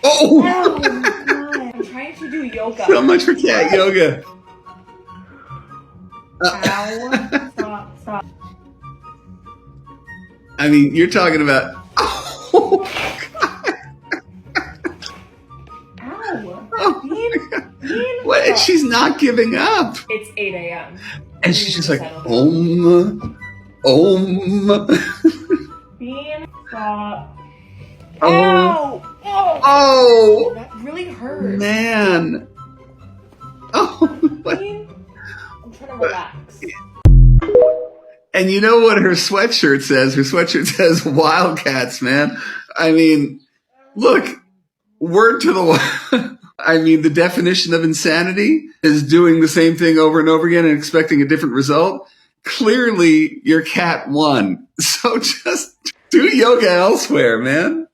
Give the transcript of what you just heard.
Oh, Oh my god. I'm trying to do yoga. so much for cat yoga. Ow. Stop. I mean, you're talking about. Oh, Ow. oh Bean. my God. Bean. What? And Stop. she's not giving up. It's 8 a.m. And she's just like, Om. Bean. Stop. Oh. Ow. Oh. Oh, That really hurt. man. Oh, what? Bean. I'm trying to relax. And you know what her sweatshirt says? Her sweatshirt says Wildcats, man. I mean, look, word to the I mean, the definition of insanity is doing the same thing over and over again and expecting a different result. Clearly, your cat won. So just do yoga elsewhere, man.